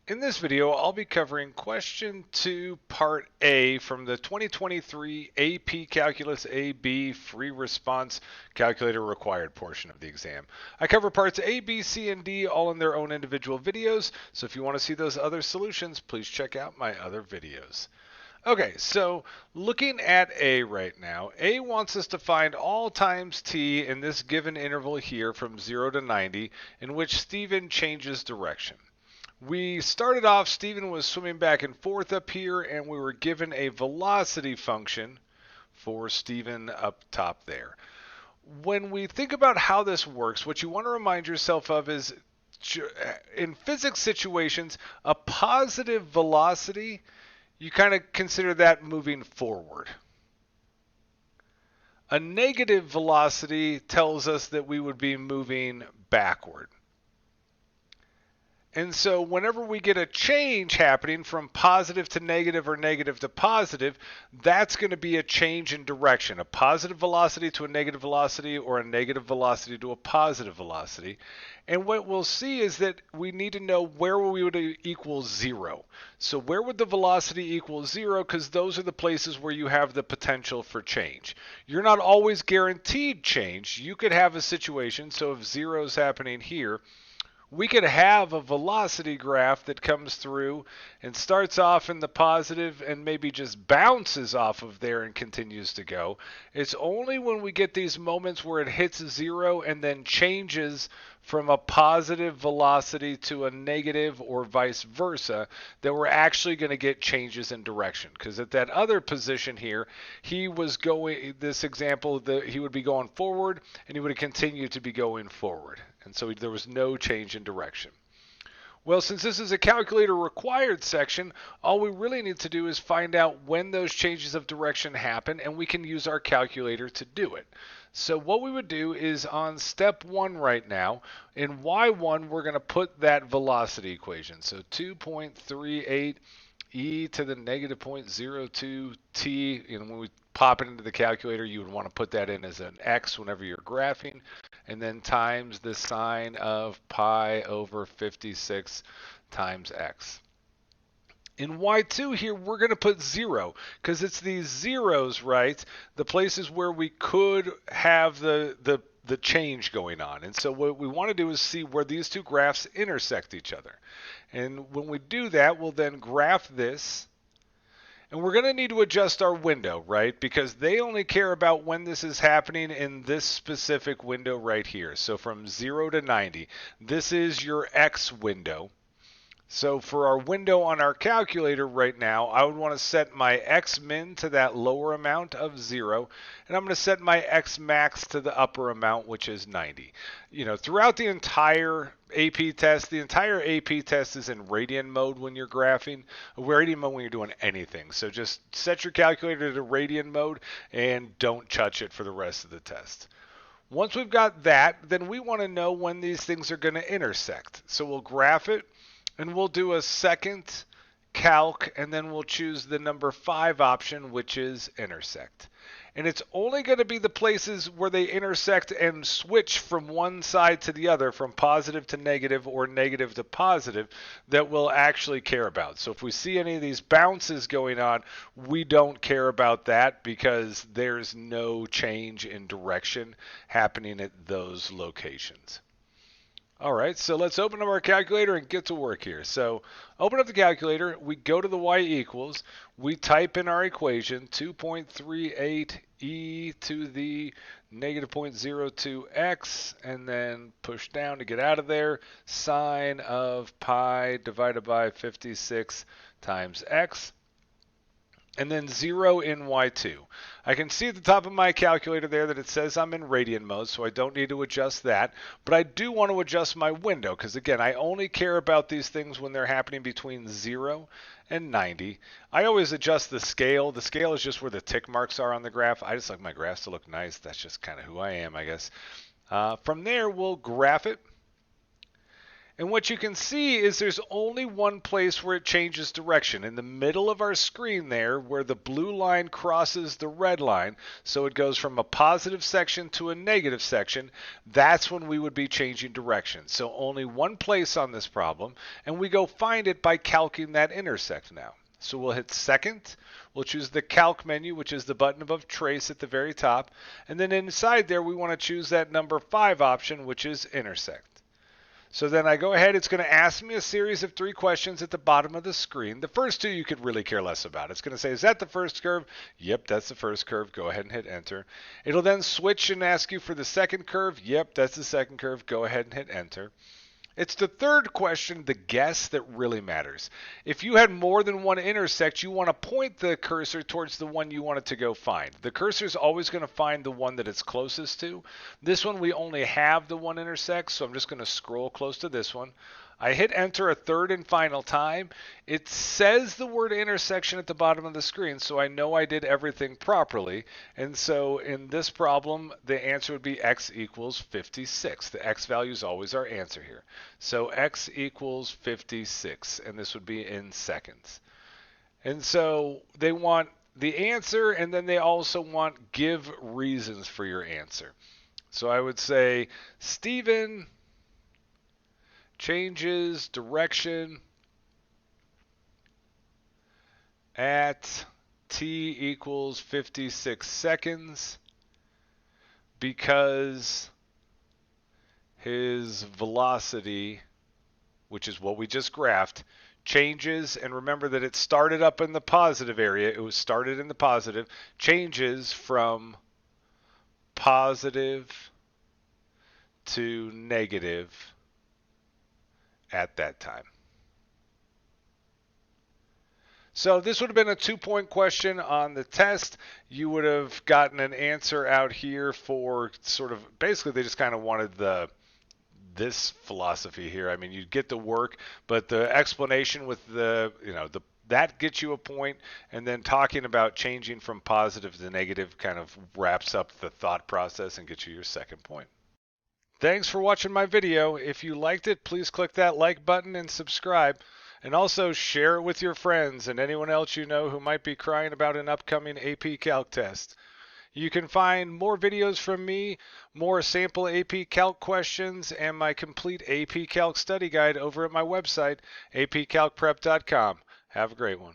In this video, I'll be covering question 2, part A from the 2023 AP Calculus AB free response calculator required portion of the exam. I cover parts A, B, C, and D all in their own individual videos, so if you want to see those other solutions, please check out my other videos. Okay, so looking at A right now, A wants us to find all times t in this given interval here from 0 to 90 in which Stephen changes direction. We started off, Stephen was swimming back and forth up here, and we were given a velocity function for Stephen up top there. When we think about how this works, what you want to remind yourself of is in physics situations, a positive velocity, you kind of consider that moving forward. A negative velocity tells us that we would be moving backward. And so whenever we get a change happening from positive to negative or negative to positive, that's going to be a change in direction, a positive velocity to a negative velocity or a negative velocity to a positive velocity. And what we'll see is that we need to know where we would equal 0. So where would the velocity equal 0? Because those are the places where you have the potential for change. You're not always guaranteed change. You could have a situation, so if 0 is happening here, we could have a velocity graph that comes through and starts off in the positive and maybe just bounces off of there and continues to go. It's only when we get these moments where it hits 0 and then changes from a positive velocity to a negative or vice versa that we're actually going to get changes in direction. Because at that other position here, he was going, this example, he would be going forward and he would continue to be going forward. And so there was no change in direction. Well, since this is a calculator required section, all we really need to do is find out when those changes of direction happen, and we can use our calculator to do it. So what we would do is on step 1 right now, in y1, we're going to put that velocity equation. So 2.38 e to the negative 0.02 t, and when we pop it into the calculator, you would want to put that in as an x whenever you're graphing, and then times the sine of pi over 56 times x. In y2 here, we're going to put 0 because it's these zeros, right? The places where we could have the change going on. And so what we want to do is see where these two graphs intersect each other. And when we do that, we'll then graph this. And we're going to need to adjust our window, right? Because they only care about when this is happening in this specific window right here. So from 0 to 90, this is your X window. So for our window on our calculator right now, I would want to set my X min to that lower amount of 0, and I'm going to set my X max to the upper amount, which is 90. You know, throughout the entire AP test, the entire AP test is in radian mode when you're graphing, radian mode when you're doing anything. So just set your calculator to radian mode and don't touch it for the rest of the test. Once we've got that, then we want to know when these things are going to intersect. So we'll graph it. And we'll do a second calc, and then we'll choose the number 5 option, which is intersect. And it's only going to be the places where they intersect and switch from one side to the other, from positive to negative or negative to positive, that we'll actually care about. So if we see any of these bounces going on, we don't care about that because there's no change in direction happening at those locations. All right, so let's open up our calculator and get to work here. So open up the calculator, we go to the y equals, we type in our equation, 2.38 e to the negative 0.02x, and then push down to get out of there, sine of pi divided by 56 times x. And then 0 in y2. I can see at the top of my calculator there that it says I'm in radian mode, so I don't need to adjust that. But I do want to adjust my window, because again, I only care about these things when they're happening between 0 and 90. I always adjust the scale. The scale is just where the tick marks are on the graph. I just like my graphs to look nice. That's just kind of who I am, I guess. From there, we'll graph it. And what you can see is there's only one place where it changes direction. In the middle of our screen there, where the blue line crosses the red line, so it goes from a positive section to a negative section, that's when we would be changing direction. So only one place on this problem, and we go find it by calculating that intersect now. So we'll hit second, we'll choose the calc menu, which is the button above trace at the very top, and then inside there we want to choose that number 5 option, which is intersect. So then I go ahead, it's going to ask me a series of 3 questions at the bottom of the screen. The first 2 you could really care less about. It's going to say, is that the first curve? Yep, that's the first curve. Go ahead and hit enter. It'll then switch and ask you for the second curve. Yep, that's the second curve. Go ahead and hit enter. It's the third question, the guess, that really matters. If you had more than one intersect, you want to point the cursor towards the one you want it to go find. The cursor is always going to find the one that it's closest to. This one we only have the one intersect, so I'm just going to scroll close to this one. I hit enter a third and final time. It says the word intersection at the bottom of the screen, so I know I did everything properly. And so in this problem, the answer would be x equals 56. The x value is always our answer here. So x equals 56, and this would be in seconds. And so they want the answer, and then they also want give reasons for your answer. So I would say, Stephen changes direction at t equals 56 seconds because his velocity, which is what we just graphed, changes, and remember that it started up in the positive area, it was started in the positive, changes from positive to negative at that time. So this would have been a 2-point question on the test. You would have gotten an answer out here for sort of, basically they just kind of wanted this philosophy here. I mean, you'd get the work, but the explanation with that gets you a point, and then talking about changing from positive to negative kind of wraps up the thought process and gets you your second point. Thanks for watching my video. If you liked it, please click that like button and subscribe. And also share it with your friends and anyone else you know who might be crying about an upcoming AP Calc test. You can find more videos from me, more sample AP Calc questions, and my complete AP Calc study guide over at my website, apcalcprep.com. Have a great one.